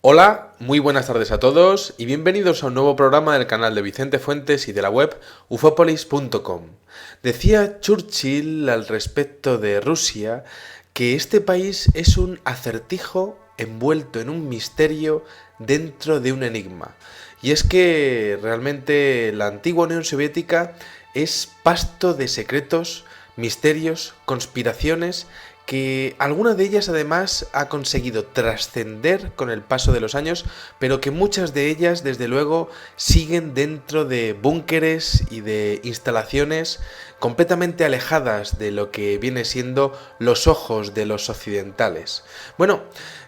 Hola, muy buenas tardes a todos y bienvenidos a un nuevo programa del canal de Vicente Fuentes y de la web ufopolis.com. Decía Churchill al respecto de Rusia que este país es un acertijo envuelto en un misterio dentro de un enigma. Y es que realmente la antigua Unión Soviética es pasto de secretos, misterios, conspiraciones que alguna de ellas además ha conseguido trascender con el paso de los años, pero que muchas de ellas desde luego siguen dentro de búnkeres y de instalaciones completamente alejadas de lo que viene siendo los ojos de los occidentales. Bueno,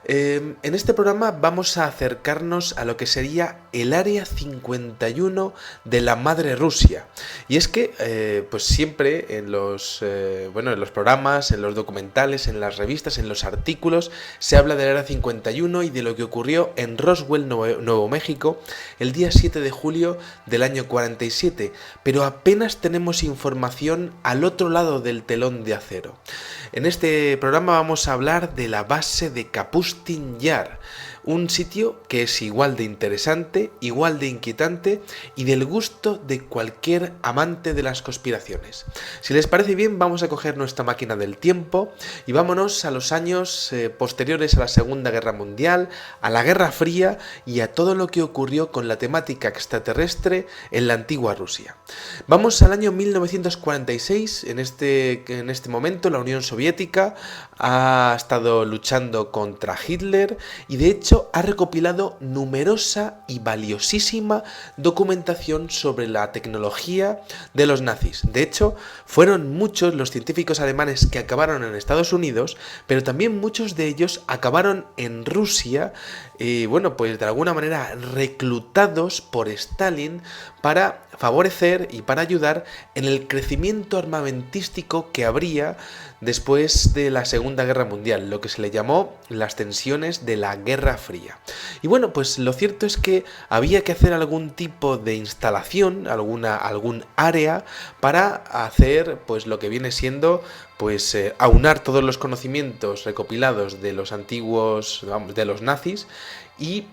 en este programa vamos a acercarnos a lo que sería el Área 51 de la Madre Rusia. Y es que, pues siempre en en los programas, en los documentales, en las revistas, en los artículos, se habla del Área 51 y de lo que ocurrió en Roswell, Nuevo México, el día 7 de julio del año 47, pero apenas tenemos información al otro lado del telón de acero. En este programa vamos a hablar de la base de Kapustin Yar, un sitio que es igual de interesante, igual de inquietante y del gusto de cualquier amante de las conspiraciones. Si les parece bien, vamos a coger nuestra máquina del tiempo y vámonos a los años posteriores a la Segunda Guerra Mundial, a la Guerra Fría y a todo lo que ocurrió con la temática extraterrestre en la antigua Rusia. Vamos al año 1946, en este momento la Unión Soviética ha estado luchando contra Hitler y de hecho ha recopilado numerosa y valiosísima documentación sobre la tecnología de los nazis. De hecho, fueron muchos los científicos alemanes que acabaron en Estados Unidos, pero también muchos de ellos acabaron en Rusia, pues de alguna manera reclutados por Stalin para favorecer y para ayudar en el crecimiento armamentístico que habría después de la Segunda Guerra Mundial, lo que se le llamó las tensiones de la Guerra Fría. Y bueno, pues lo cierto es que había que hacer algún tipo de instalación, algún área para hacer pues lo que viene siendo aunar todos los conocimientos recopilados de los antiguos, de los nazis y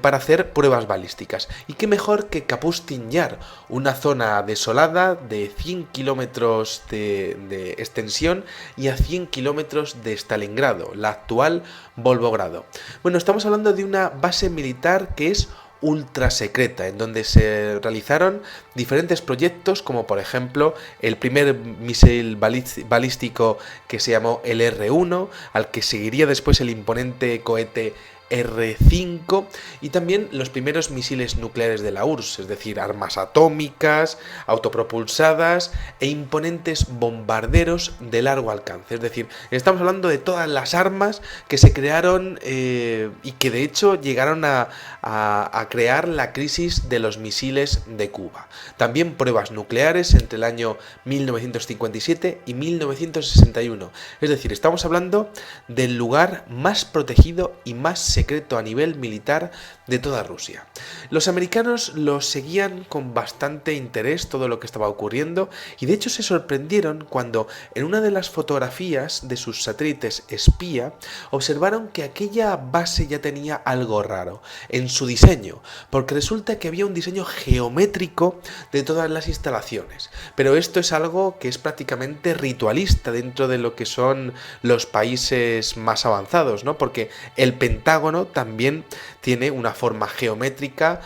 para hacer pruebas balísticas. Y qué mejor que Kapustin Yar, una zona desolada de 100 kilómetros de extensión y a 100 kilómetros de Stalingrado, la actual Volgogrado. Bueno, estamos hablando de una base militar que es ultra secreta, en donde se realizaron diferentes proyectos, como por ejemplo el primer misil balístico que se llamó el R-1, al que seguiría después el imponente cohete R5 y también los primeros misiles nucleares de la URSS, es decir, armas atómicas, autopropulsadas e imponentes bombarderos de largo alcance. Es decir, estamos hablando de todas las armas que se crearon y que de hecho llegaron a crear la crisis de los misiles de Cuba. También pruebas nucleares entre el año 1957 y 1961. Es decir, estamos hablando del lugar más protegido y más secreto a nivel militar de toda Rusia. Los americanos lo seguían con bastante interés todo lo que estaba ocurriendo y de hecho se sorprendieron cuando en una de las fotografías de sus satélites espía observaron que aquella base ya tenía algo raro en su diseño, porque resulta que había un diseño geométrico de todas las instalaciones, pero esto es algo que es prácticamente ritualista dentro de lo que son los países más avanzados, ¿no? Porque el Pentágono también tiene una forma geométrica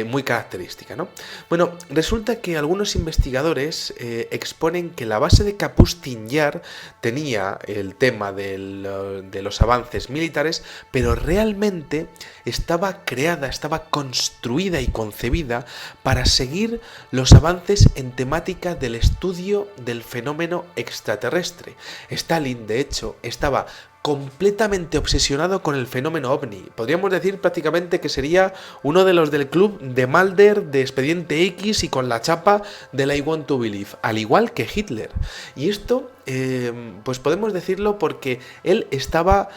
muy característica, ¿no? Bueno, resulta que algunos investigadores exponen que la base de Kapustin Yar tenía el tema de los avances militares, pero realmente estaba creada, estaba construida y concebida para seguir los avances en temática del estudio del fenómeno extraterrestre. Stalin, de hecho, estaba completamente obsesionado con el fenómeno ovni. Podríamos decir prácticamente que sería uno de los del club de Mulder, de Expediente X y con la chapa del I Want to Believe, al igual que Hitler. Y esto, pues podemos decirlo porque él estaba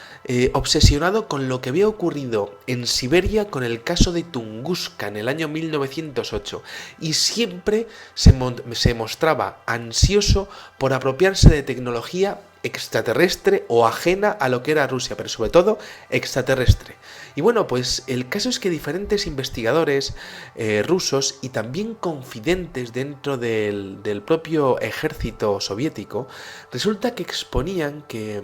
obsesionado con lo que había ocurrido en Siberia con el caso de Tunguska en el año 1908 y siempre se mostraba ansioso por apropiarse de tecnología extraterrestre o ajena a lo que era Rusia, pero sobre todo extraterrestre. Y bueno, pues el caso es que diferentes investigadores rusos y también confidentes dentro del propio ejército soviético, resulta que exponían que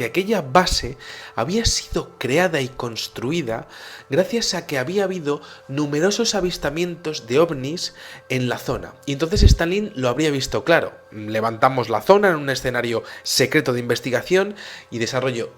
aquella base había sido creada y construida gracias a que había habido numerosos avistamientos de ovnis en la zona. Y entonces Stalin lo habría visto claro. Levantamos la zona en un escenario secreto de investigación y desarrollo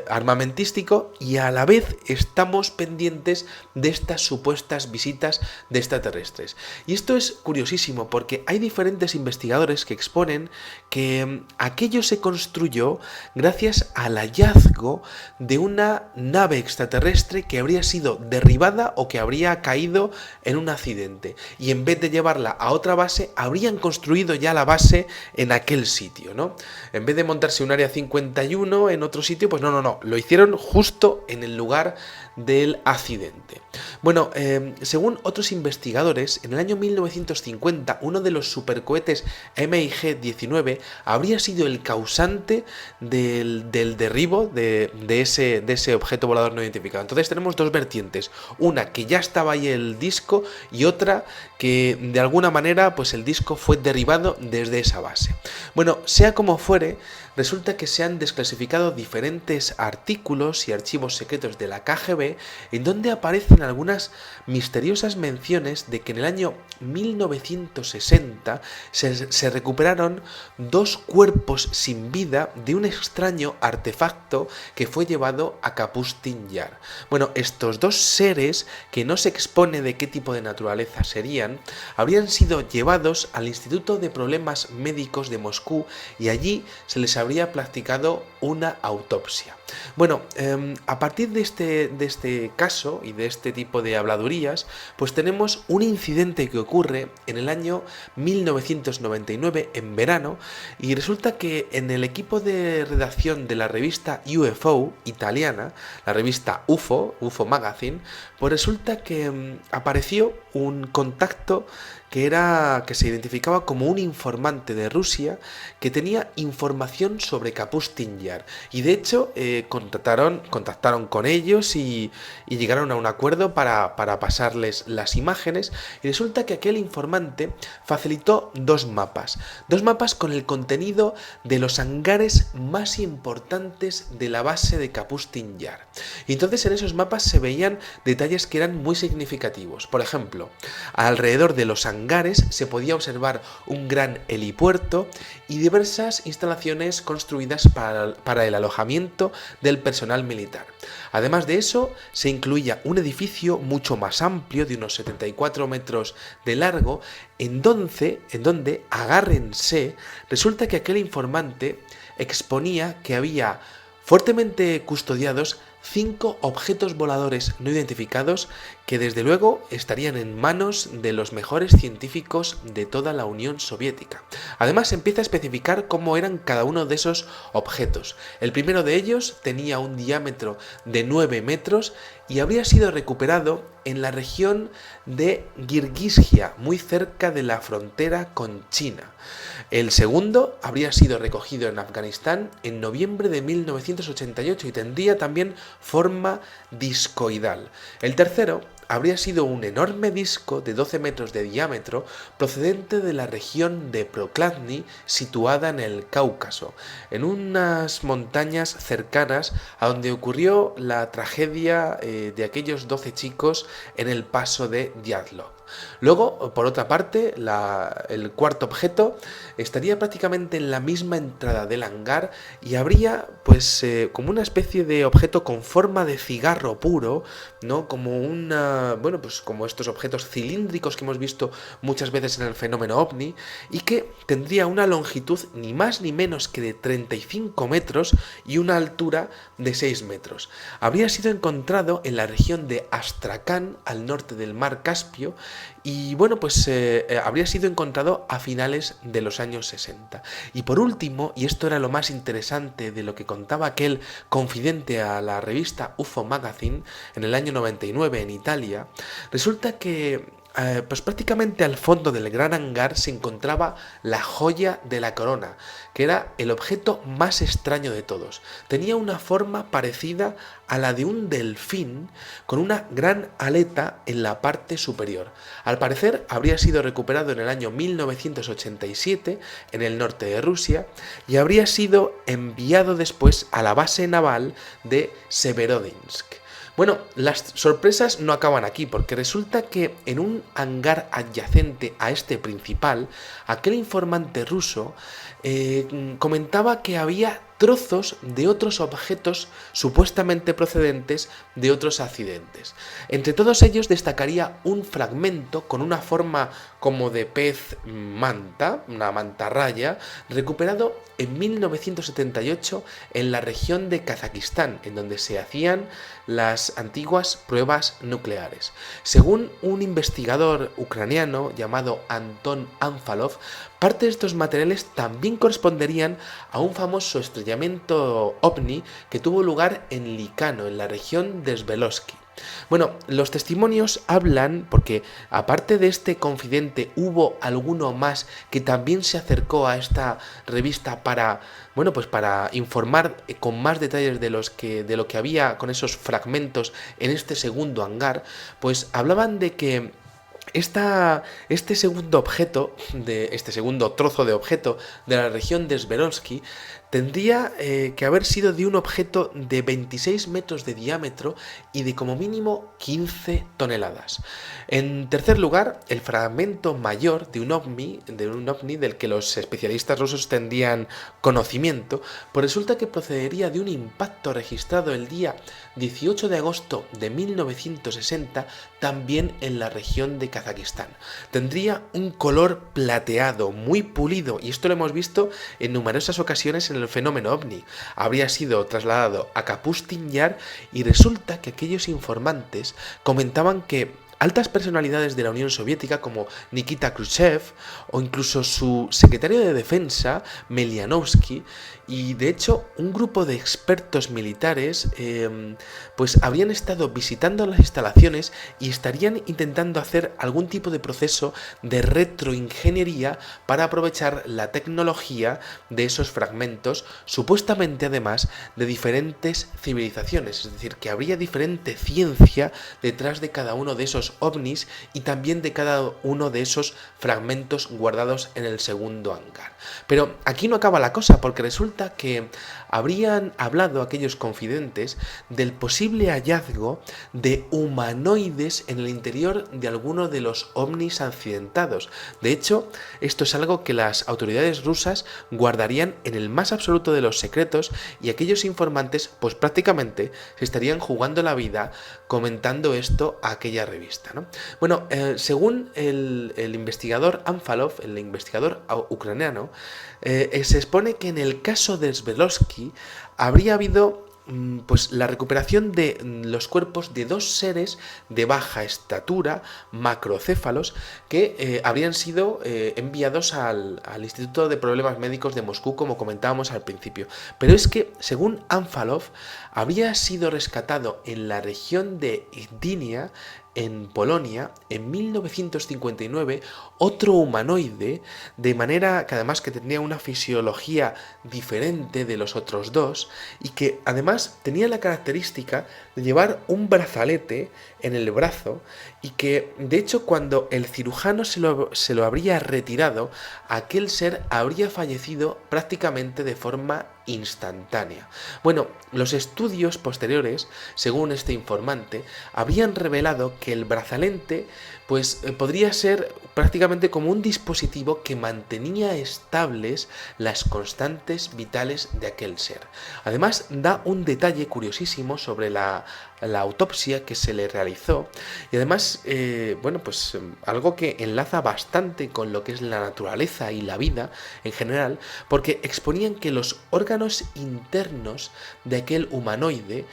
armamentístico, y a la vez estamos pendientes de estas supuestas visitas de extraterrestres. Y esto es curiosísimo porque hay diferentes investigadores que exponen que aquello se construyó gracias al hallazgo de una nave extraterrestre que habría sido derribada o que habría caído en un accidente, y en vez de llevarla a otra base habrían construido ya la base en aquel sitio, ¿no? En vez de montarse un área 51 en otro sitio, pues no, lo hicieron justo en el lugar del accidente. Bueno, según otros investigadores, en el año 1950 uno de los supercohetes MiG-19 habría sido el causante del derribo de ese objeto volador no identificado. Entonces tenemos dos vertientes, una que ya estaba ahí el disco y otra que de alguna manera pues el disco fue derribado desde esa base. Bueno, sea como fuere, resulta que se han desclasificado diferentes artículos y archivos secretos de la KGB en donde aparecen algunas misteriosas menciones de que en el año 1960 se recuperaron dos cuerpos sin vida de un extraño artefacto que fue llevado a Kapustin Yar. Bueno, estos dos seres, que no se expone de qué tipo de naturaleza serían, habrían sido llevados al Instituto de Problemas Médicos de Moscú y allí se les habría practicado una autopsia. Bueno, a partir de este caso y de este tipo de habladurías, pues tenemos un incidente que ocurre en el año 1999, en verano, y resulta que en el equipo de redacción de la revista UFO italiana, la revista UFO Magazine, pues resulta que apareció un contacto que se identificaba como un informante de Rusia que tenía información sobre Kapustin Yar, y de hecho contactaron con ellos y llegaron a un acuerdo para pasarles las imágenes, y resulta que aquel informante facilitó dos mapas con el contenido de los hangares más importantes de la base de Kapustin Yar. Y entonces en esos mapas se veían detalles que eran muy significativos. Por ejemplo, alrededor de los hangares se podía observar un gran helipuerto y diversas instalaciones construidas para el alojamiento del personal militar. Además de eso, se incluía un edificio mucho más amplio, de unos 74 metros de largo, en donde, agárrense, resulta que aquel informante exponía que había fuertemente custodiados 5 objetos voladores no identificados que desde luego estarían en manos de los mejores científicos de toda la Unión Soviética. Además empieza a especificar cómo eran cada uno de esos objetos. El primero de ellos tenía un diámetro de 9 metros y habría sido recuperado en la región de Kirguisia, muy cerca de la frontera con China. El segundo habría sido recogido en Afganistán en noviembre de 1988 y tendría también forma discoidal. El tercero habría sido un enorme disco de 12 metros de diámetro procedente de la región de Prokladny, situada en el Cáucaso, en unas montañas cercanas a donde ocurrió la tragedia de aquellos 12 chicos en el paso de Dyatlov. Luego, por otra parte, el cuarto objeto estaría prácticamente en la misma entrada del hangar y habría como una especie de objeto con forma de cigarro puro, ¿no? Como como estos objetos cilíndricos que hemos visto muchas veces en el fenómeno ovni, y que tendría una longitud ni más ni menos que de 35 metros y una altura de 6 metros. Habría sido encontrado en la región de Astrakán, al norte del mar Caspio, y habría sido encontrado a finales de los años 60. Y por último, y esto era lo más interesante de lo que contaba aquel confidente a la revista UFO Magazine en el año 99 en Italia, resulta que pues prácticamente al fondo del gran hangar se encontraba la joya de la corona, que era el objeto más extraño de todos. Tenía una forma parecida a la de un delfín con una gran aleta en la parte superior. Al parecer habría sido recuperado en el año 1987 en el norte de Rusia y habría sido enviado después a la base naval de Severodvinsk. Bueno, las sorpresas no acaban aquí, porque resulta que en un hangar adyacente a este principal, aquel informante ruso comentaba que había trozos de otros objetos supuestamente procedentes de otros accidentes. Entre todos ellos destacaría un fragmento con una forma como de pez manta, una mantarraya, recuperado en 1978 en la región de Kazajistán, en donde se hacían las antiguas pruebas nucleares. Según un investigador ucraniano llamado Anton Anfalov, parte de estos materiales también corresponderían a un famoso estrellamiento ovni que tuvo lugar en Likano, en la región de Sverdlovsk. Bueno, los testimonios hablan, porque aparte de este confidente hubo alguno más que también se acercó a esta revista para, bueno, pues para informar con más detalles de lo que había con esos fragmentos en este segundo hangar, pues hablaban de que este segundo objeto, este segundo trozo de objeto de la región de Sverdlovsk tendría que haber sido de un objeto de 26 metros de diámetro y de como mínimo 15 toneladas. En tercer lugar, el fragmento mayor de un ovni del que los especialistas rusos tendrían conocimiento, pues resulta que procedería de un impacto registrado el día 18 de agosto de 1960, también en la región de Kazajistán. Tendría un color plateado, muy pulido, y esto lo hemos visto en numerosas ocasiones en el fenómeno ovni. Habría sido trasladado a Kapustin Yar y resulta que aquellos informantes comentaban que altas personalidades de la Unión Soviética como Nikita Khrushchev o incluso su secretario de Defensa, Melianovsky, y de hecho un grupo de expertos militares pues habrían estado visitando las instalaciones y estarían intentando hacer algún tipo de proceso de retroingeniería para aprovechar la tecnología de esos fragmentos, supuestamente además de diferentes civilizaciones, es decir, que habría diferente ciencia detrás de cada uno de esos ovnis y también de cada uno de esos fragmentos guardados en el segundo hangar. Pero aquí no acaba la cosa, porque resulta que habrían hablado aquellos confidentes del posible hallazgo de humanoides en el interior de alguno de los ovnis accidentados. De hecho, esto es algo que las autoridades rusas guardarían en el más absoluto de los secretos y aquellos informantes pues prácticamente se estarían jugando la vida comentando esto a aquella revista, ¿no? Bueno, según el investigador Anfalov, el investigador ucraniano, se expone que en el caso de Sverdlovsk habría habido pues la recuperación de los cuerpos de dos seres de baja estatura, macrocéfalos, que habrían sido enviados al Instituto de Problemas Médicos de Moscú, como comentábamos al principio. Pero es que, según Anfalov, había sido rescatado en la región de Gdynia, en Polonia, en 1959, otro humanoide, de manera que además que tenía una fisiología diferente de los otros dos, y que además tenía la característica de llevar un brazalete en el brazo, y que de hecho cuando el cirujano se lo habría retirado, aquel ser habría fallecido prácticamente de forma instantánea. Bueno, los estudios posteriores, según este informante, habrían revelado que el brazalete pues podría ser prácticamente como un dispositivo que mantenía estables las constantes vitales de aquel ser. Además, da un detalle curiosísimo sobre la autopsia que se le realizó y además, bueno, pues algo que enlaza bastante con lo que es la naturaleza y la vida en general, porque exponían que los órganos internos de aquel humanoide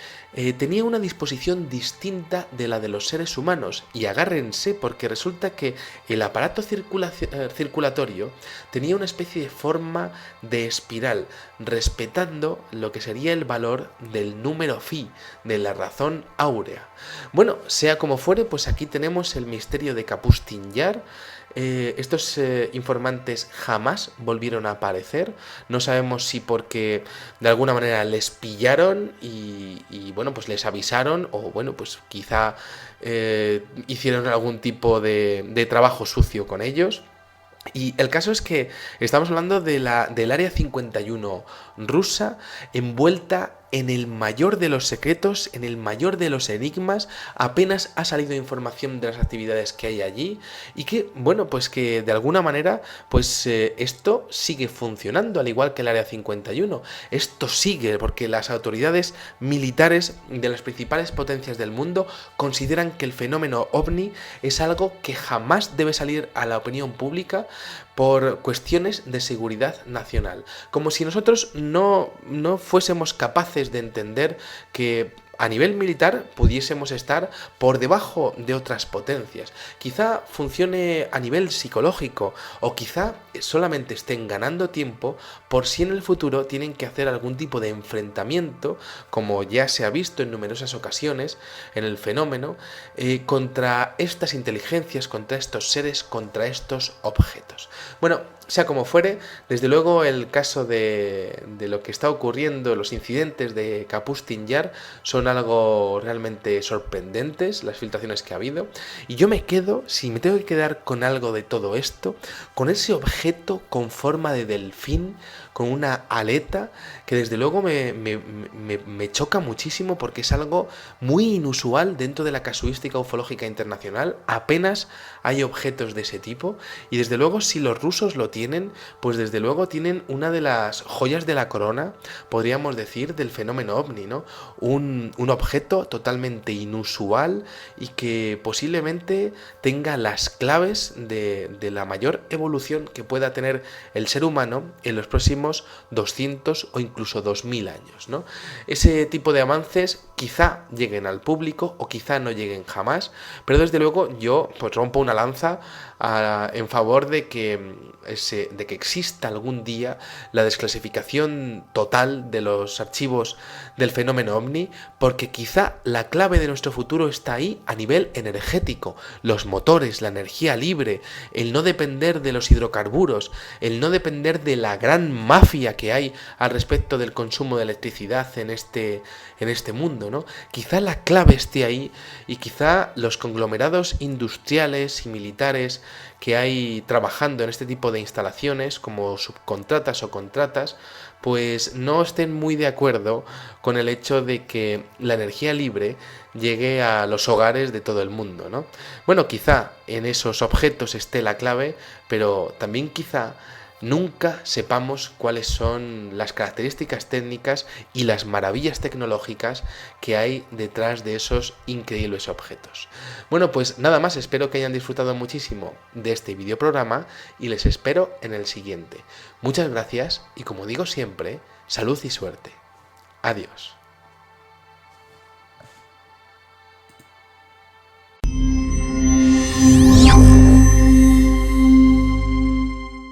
tenían una disposición distinta de la de los seres humanos, y agárrense porque resulta que el aparato circulatorio tenía una especie de forma de espiral, respetando lo que sería el valor del número phi, de la razón áurea. Bueno, sea como fuere, pues aquí tenemos el misterio de Kapustin Yar. Estos informantes jamás volvieron a aparecer. No sabemos si porque de alguna manera les pillaron y bueno, pues les avisaron, o bueno, pues quizá hicieron algún tipo de trabajo sucio con ellos. Y el caso es que estamos hablando del Área 51 rusa, envuelta en el mayor de los secretos, en el mayor de los enigmas. Apenas ha salido información de las actividades que hay allí y que, bueno, pues que de alguna manera, pues esto sigue funcionando, al igual que el Área 51. Esto sigue porque las autoridades militares de las principales potencias del mundo consideran que el fenómeno ovni es algo que jamás debe salir a la opinión pública por cuestiones de seguridad nacional. Como si nosotros no fuésemos capaces de entender que a nivel militar pudiésemos estar por debajo de otras potencias. Quizá funcione a nivel psicológico, o quizá solamente estén ganando tiempo por si en el futuro tienen que hacer algún tipo de enfrentamiento, como ya se ha visto en numerosas ocasiones en el fenómeno, contra estas inteligencias, contra estos seres, contra estos objetos. Bueno, sea como fuere, desde luego el caso de lo que está ocurriendo, los incidentes de Kapustin Yar son algo realmente sorprendentes, las filtraciones que ha habido, y yo me quedo, si me tengo que quedar con algo de todo esto, con ese objeto con forma de delfín, con una aleta, que desde luego me choca muchísimo porque es algo muy inusual dentro de la casuística ufológica internacional. Apenas hay objetos de ese tipo, y desde luego si los rusos lo tienen, pues desde luego tienen una de las joyas de la corona, podríamos decir, del fenómeno ovni, ¿no? Un objeto totalmente inusual y que posiblemente tenga las claves de la mayor evolución que pueda tener el ser humano en los próximos 200 o incluso 2000 años, ¿no? Ese tipo de avances quizá lleguen al público o quizá no lleguen jamás, pero desde luego yo pues rompo una lanza en favor de que exista algún día la desclasificación total de los archivos del fenómeno ovni, porque quizá la clave de nuestro futuro está ahí a nivel energético, los motores, la energía libre, el no depender de los hidrocarburos, el no depender de la gran mafia que hay al respecto del consumo de electricidad en este mundo, ¿no? Quizá la clave esté ahí, y quizá los conglomerados industriales y militares que hay trabajando en este tipo de instalaciones, como subcontratas o contratas, pues no estén muy de acuerdo con el hecho de que la energía libre llegue a los hogares de todo el mundo, ¿no? Bueno, quizá en esos objetos esté la clave, pero también quizá nunca sepamos cuáles son las características técnicas y las maravillas tecnológicas que hay detrás de esos increíbles objetos. Bueno, pues nada más, espero que hayan disfrutado muchísimo de este videoprograma y les espero en el siguiente. Muchas gracias y, como digo siempre, salud y suerte. Adiós.